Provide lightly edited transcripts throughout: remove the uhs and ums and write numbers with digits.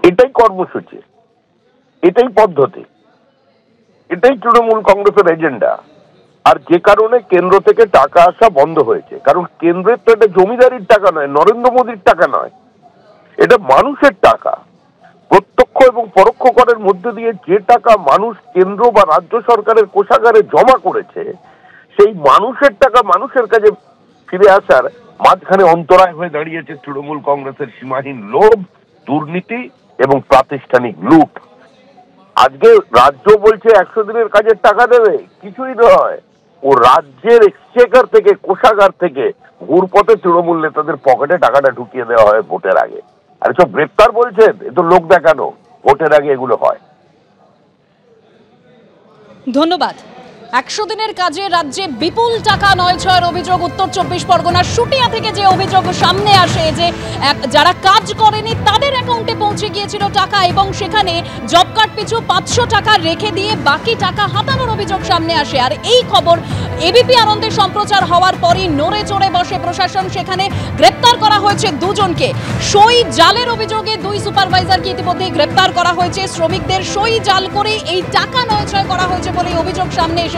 এটাই কর্মসূচি, এটাই পদ্ধতি, এটাই তৃণমূল কংগ্রেসের এজেন্ডা। আর যে কারণে কেন্দ্র থেকে টাকা আসা বন্ধ হয়েছে, কারণ কেন্দ্রের তো এটা জমিদারির টাকা নয়, নরেন্দ্র মোদীর টাকা নয়, এটা মানুষের টাকা। প্রত্যক্ষ এবং পরোক্ষ করের মধ্যে দিয়ে যে টাকা মানুষ কেন্দ্র বা রাজ্য সরকারের কোষাগারে জমা করেছে, সেই মানুষের টাকা মানুষের কাছে ফিরে আসার মাঝখানে অন্তরায় হয়ে দাঁড়িয়েছে তৃণমূল কংগ্রেসের সীমাহীন লোভ, দুর্নীতি এবং প্রাতিষ্ঠানিক লুট। আজকে রাজ্য বলছে 100 দিনের কাজের টাকা দেবে, কিছুই নয়। ও রাজ্যের এক্সচেকার থেকে, কোষাগার থেকে ঘুরপথে তৃণমূল নেতাদের পকেটে টাকাটা ঢুকিয়ে দেওয়া হয় ভোটের আগে। আর সব গ্রেপ্তার বলছেন, এ তো লোক দেখানো, ভোটের আগে এগুলো হয়। ধন্যবাদ। 100 দিনের কাজে রাজ্যে বিপুল টাকা নয় ছয়ের অভিযোগ। উত্তর 24 পরগনার শুটিয়া থেকে যে অভিযোগ সামনে আসে যে যারা কাজ করেনি তাদের অ্যাকাউন্টে পৌঁছে গিয়েছিল টাকা, এবং সেখানে জব কার্ড পিছু 500 টাকা রেখে দিয়ে বাকি টাকা হাতানোর অভিযোগ সামনে আসে। আর এই খবর এবিপি আনন্দে সম্প্রচার হওয়ার পরই নড়ে চড়ে বসে প্রশাসন। সেখানে গ্রেপ্তার করা হয়েছে দুজনকে। সই জালের অভিযোগে 2 সুপারভাইজারকে ইতিমধ্যেই গ্রেপ্তার করা হয়েছে। শ্রমিকদের সই জাল করে এই টাকা নয় ছয় করা হয়েছে বলে অভিযোগ সামনে এসেছে।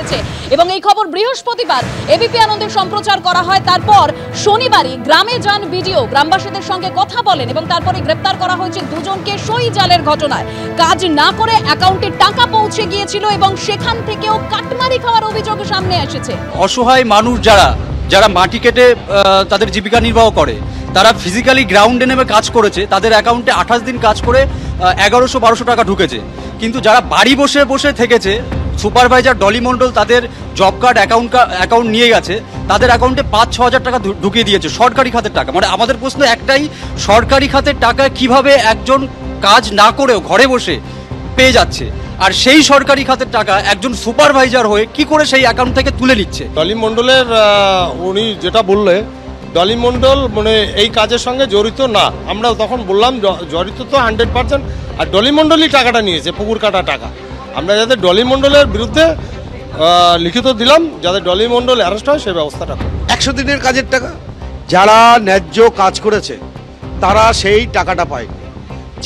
এবং এই খবর বৃহস্পতিবার এবিপি আনন্দে সম্প্রচার করা হয়। তারপর শনিবারই গ্রামে যান ভিডিও, গ্রামবাসীদের সঙ্গে কথা বলেন এবং তারপরে গ্রেপ্তার করা হয়েছে দুজনকে সই জালের ঘটনায়। কাজ না করে অ্যাকাউন্টে টাকা পৌঁছে গিয়েছিল এবং সেখান থেকেও কাটমারি খাওয়ার অভিযোগ সামনে এসেছে। অসহায় মানুষ যারা মাটি কেটে তাদের জীবিকা নির্বাহ করে, তারা ফিজিক্যালি গ্রাউন্ডে নেমে কাজ করেছে, তাদের অ্যাকাউন্টে 28 দিন কাজ করে 1100-1200 টাকা ঢুকেছে। কিন্তু যারা বাড়ি বসে বসে থেকেছে, সুপারভাইজার ডলি মণ্ডল তাদের জব কার্ড অ্যাকাউন্ট নিয়ে গেছে, তাদের অ্যাকাউন্টে 5-6 হাজার টাকা ঢুকিয়ে দিয়েছে সরকারি খাতের টাকা। মানে আমাদের প্রশ্ন একটাই, সরকারি খাতের টাকা কিভাবে একজন কাজ না করেও ঘরে বসে পেয়ে যাচ্ছে, আর সেই সরকারি খাতের টাকা একজন সুপারভাইজার হয়ে কি করে সেই অ্যাকাউন্ট থেকে তুলে নিচ্ছে? ডলি মণ্ডলের উনি যেটা বললে, ডলি মণ্ডল মানে এই কাজের সঙ্গে জড়িত না। আমরা তখন বললাম জড়িত তো 100%, আর ডলি মণ্ডলই টাকাটা নিয়েছে, পুকুর কাটা টাকা। আমরা যাতে ডলি মণ্ডলের বিরুদ্ধে লিখিত দিলাম, যাতে ডলি মণ্ডল অ্যারেস্ট হয় সেই ব্যবস্থাটা। 100 দিনের কাজের টাকা যারা ন্যায্য কাজ করেছে তারা সেই টাকাটা পায়,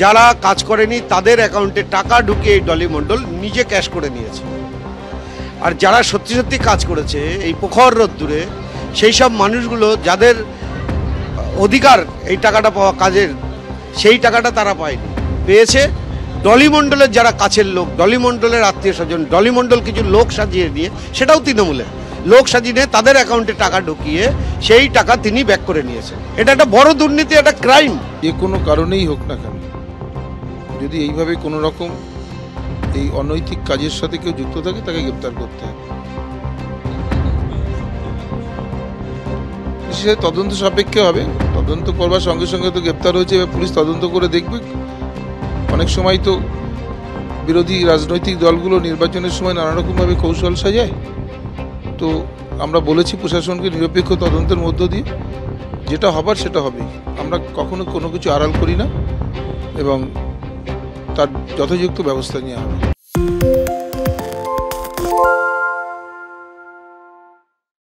যারা কাজ করেনি তাদের অ্যাকাউন্টে টাকা ঢুকিয়ে ডলি মণ্ডল নিজে ক্যাশ করে নিয়েছে। আর যারা সত্যি সত্যি কাজ করেছে এই প্রখর রোদ্দুরে, সেই সব মানুষগুলো যাদের অধিকার এই টাকাটা পাওয়া কাজের, সেই টাকাটা তারা পায়নি, পেয়েছে ডলি মণ্ডলের যারা কাছের লোক, ডলি মণ্ডলের আত্মীয় স্বজন। ডলি মণ্ডল কিছু লোক সাজিয়ে নিয়ে, সেটাও তৃণমূলের লোক সাজিয়ে নিয়ে তাদের অ্যাকাউন্টে টাকা ঢুকিয়ে সেই টাকা তিনি ব্যাক করে নিয়েছেন। এটা একটা বড় দুর্নীতি, একটা ক্রাইম। যে কোনো কারণেই হোক না কেন, যদি এইভাবে কোনো রকম এই অনৈতিক কাজের সাথে কেউ যুক্ত থাকে তাকে গ্রেপ্তার করতে হবে। সে তদন্ত সাপেক্ষে হবে, তদন্ত করবার সঙ্গে সঙ্গে তো গ্রেপ্তার হয়েছে, এবার পুলিশ তদন্ত করে দেখবে। অনেক সময় তো বিরোধী রাজনৈতিক দলগুলো নির্বাচনের সময় নানা রকমভাবে কৌশল সাজায়। তো আমরা বলেছি প্রশাসনকে নিরপেক্ষ তদন্তের মধ্য দিয়ে যেটা হবার সেটা হবেই। আমরা কখনো কোনো কিছু আড়াল করি না এবং তার যথাযথ ব্যবস্থা নেওয়া হবে।